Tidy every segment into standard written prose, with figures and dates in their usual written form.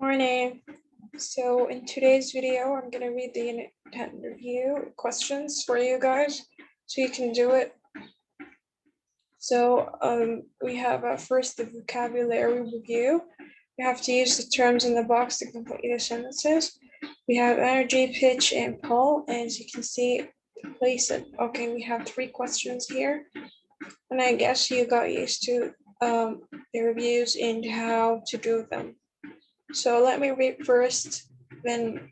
Morning. So in today's video, I'm going to read the intent review questions for you guys so you can do it. So we have first the vocabulary review. You have to use the terms in the box to complete the sentences. We have energy, pitch, and pull. And as you can see, place it. Okay, we have 3 questions here. And I guess you got used to the reviews and how to do them. So let me read first, then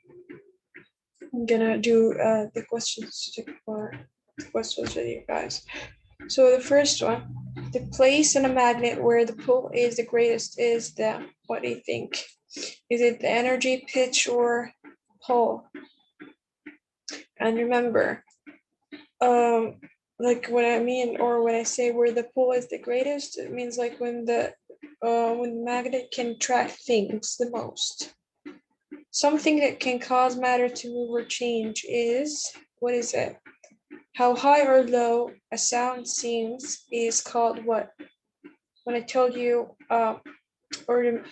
I'm gonna do the questions with you guys. So the first one, the place in a magnet where the pull is the greatest is the, what do you think? Is it the energy, pitch, or pull? And remember, like what I mean, or when I say where the pull is the greatest, it means like when the magnet can attract things the most. Something that can cause matter to move or change is, what is it? How high or low a sound seems is called what? When I told you, or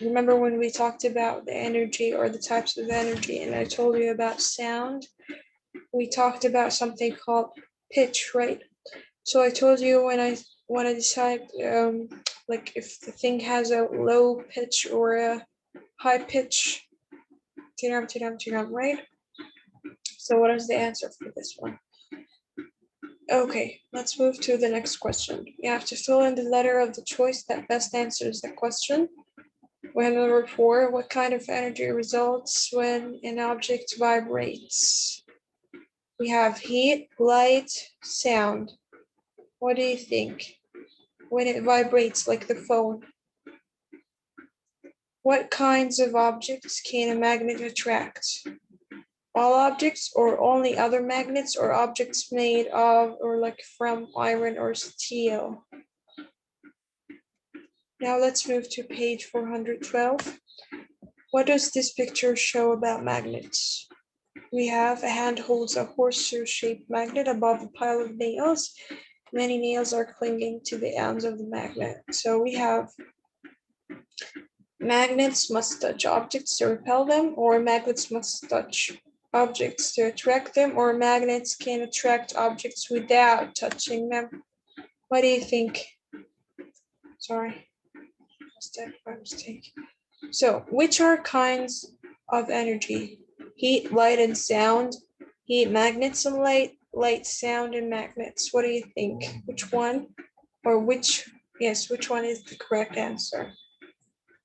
remember when we talked about the energy or the types of energy, and I told you about sound, we talked about something called pitch, right? So I told you when I want to decide, like if the thing has a low pitch or a high pitch, right? So what is the answer for this one? Okay, let's move to the next question. You have to fill in the letter of the choice that best answers the question. We have number 4, what kind of energy results when an object vibrates? We have heat, light, sound. What do you think? When it vibrates like the phone. What kinds of objects can a magnet attract? All objects or only other magnets or objects made of or like from iron or steel? Now let's move to page 412. What does this picture show about magnets? We have a hand holds a horseshoe-shaped magnet above a pile of nails. Many nails are clinging to the ends of the magnet. So we have magnets must touch objects to repel them, or magnets must touch objects to attract them, or magnets can attract objects without touching them. What do you think? Sorry, by mistake. So, which are kinds of energy? Heat, light, and sound. Heat, magnets, and light. Light, sound, and magnets. What do you think? Which one? Or which? Yes, which one is the correct answer?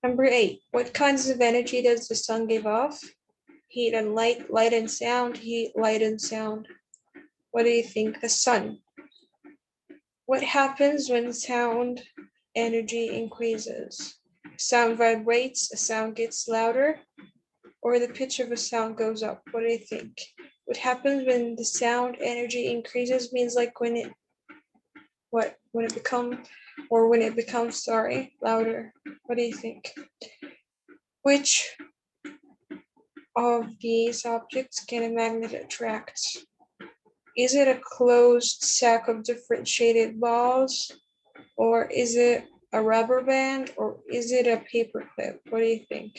Number 8. What kinds of energy does the sun give off? Heat and light, light and sound, heat, light and sound. What do you think? The sun. What happens when sound energy increases? Sound vibrates, a sound gets louder, or the pitch of a sound goes up. What do you think? What happens when the sound energy increases means like when it becomes louder. What do you think? Which of these objects can a magnet attract? Is it a closed sack of differentiated balls, or is it a rubber band, or is it a paper clip? What do you think?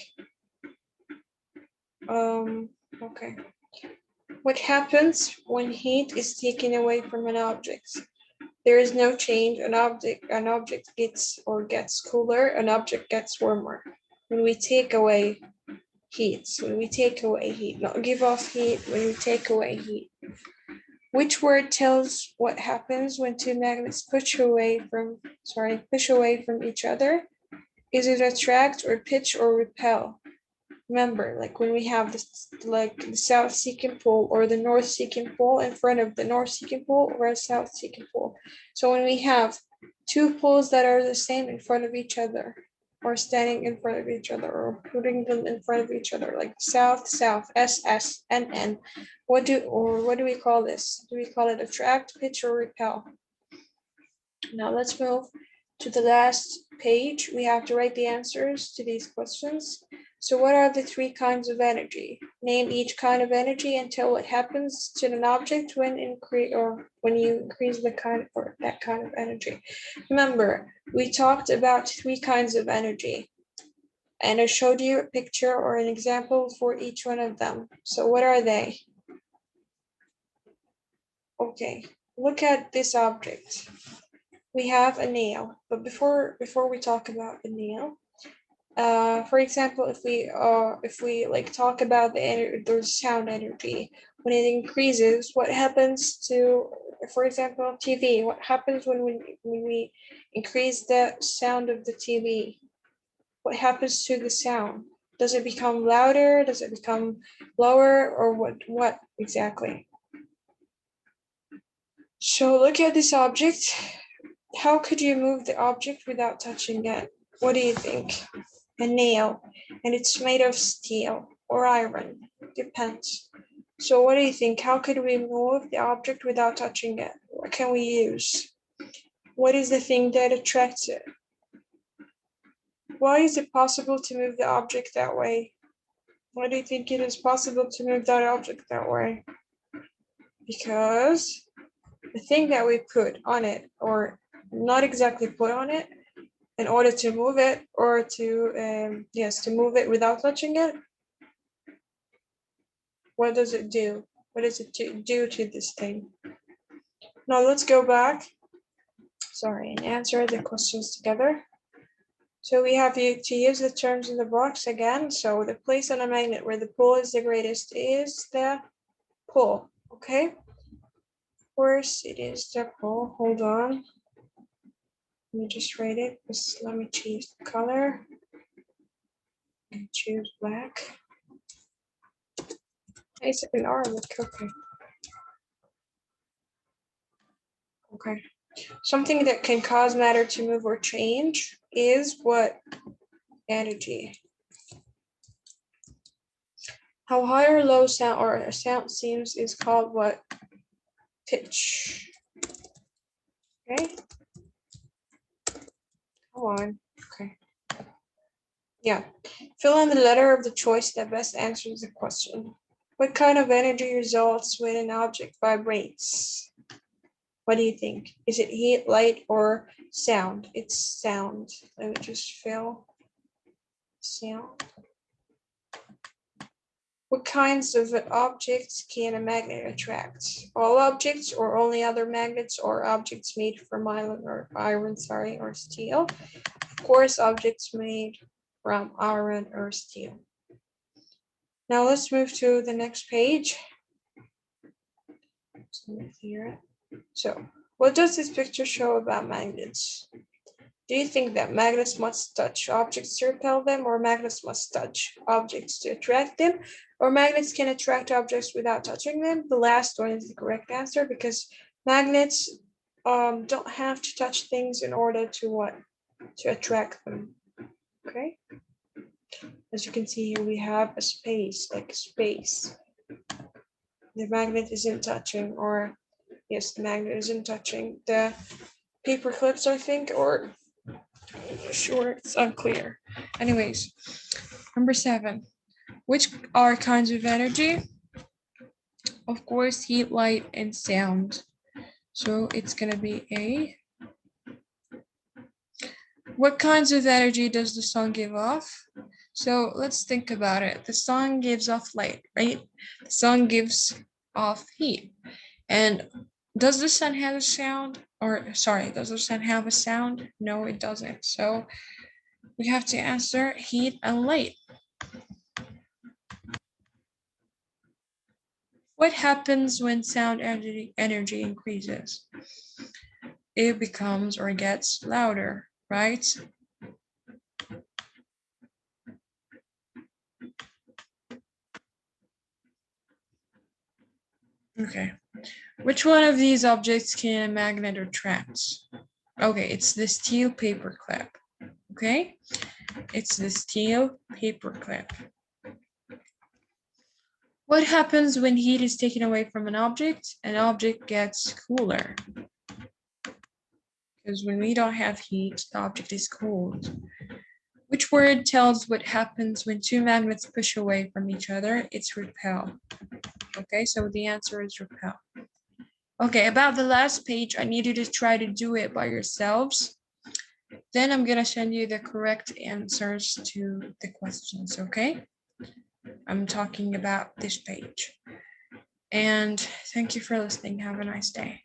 Okay. What happens when heat is taken away from an object? There is no change. An object gets cooler, an object gets warmer. When we take away heat, not give off heat, when we take away heat. Which word tells what happens when two magnets push away from each other? Is it attract or pitch or repel? Remember, like when we have this, like the South secant pole or the North secant pole in front of the North secant pole or a South secant pole. So when we have two poles that are the same in front of each other, or standing in front of each other, or putting them in front of each other, like South, SS, NN, what do we call this? Do we call it attract, pitch, or repel? Now let's move to the last page. We have to write the answers to these questions. So what are the 3 kinds of energy? Name each kind of energy and tell what happens to an object when you increase that kind of energy. Remember, we talked about 3 kinds of energy. And I showed you a picture or an example for each one of them. So what are they? Okay, look at this object. We have a nail, but before we talk about the nail, for example, if we like talk about the sound energy, when it increases, what happens to, for example, TV? What happens when we increase the sound of the TV? What happens to the sound? Does it become louder? Does it become lower? Or what exactly? So look at this object. How could you move the object without touching it? What do you think? A nail, and it's made of steel or iron. Depends. So what do you think? How could we move the object without touching it? What can we use? What is the thing that attracts it? Why is it possible to move the object that way? Why do you think it is possible to move that object that way? Because the thing that we put on it, or not exactly put on it, in order to move it, or to yes, to move it without touching it, what does it do? What does it do to this thing? Now let's go back, sorry, and answer the questions together. So we have to use the terms in the box again. So the place on a magnet where the pull is the greatest is the pull, okay? Of course, it is the pull. Hold on. Let me just write it. Just let me choose the color. And choose black. It's an arm. Okay. Okay. Something that can cause matter to move or change is what? Energy. How high or low sound or a sound seems is called what? Pitch. Okay. Come on. Okay. Yeah. Fill in the letter of the choice that best answers the question. What kind of energy results when an object vibrates? What do you think? Is it heat, light, or sound? It's sound. Let me just fill sound. What kinds of objects can a magnet attract? All objects, or only other magnets, or objects made from iron or steel? Of course, objects made from iron or steel. Now let's move to the next page. So, what does this picture show about magnets? Do you think that magnets must touch objects to repel them, or magnets must touch objects to attract them, or magnets can attract objects without touching them? The last one is the correct answer, because magnets don't have to touch things in order to what? To attract them. Okay. As you can see here, we have a space, like space. The magnet isn't touching, or yes, the magnet isn't touching the paper clips, I think, or sure, it's unclear. Anyways, number 7. Which are kinds of energy? Of course, heat, light, and sound. So it's gonna be A. What kinds of energy does the sun give off? So let's think about it. The sun gives off light, right? The sun gives off heat. And does the sun have a sound? Or sorry, does the sun have a sound? No, it doesn't. So we have to answer heat and light. What happens when sound energy increases? It becomes or gets louder, right? Okay. Which one of these objects can a magnet attract? Okay, it's the steel paper clip. Okay, it's the steel paper clip. What happens when heat is taken away from an object? An object gets cooler. Because when we don't have heat, the object is cold. Which word tells what happens when two magnets push away from each other? It's repel. Okay, so the answer is repel. Okay, about the last page, I need you to try to do it by yourselves. Then I'm gonna send you the correct answers to the questions, okay? I'm talking about this page. And thank you for listening. Have a nice day.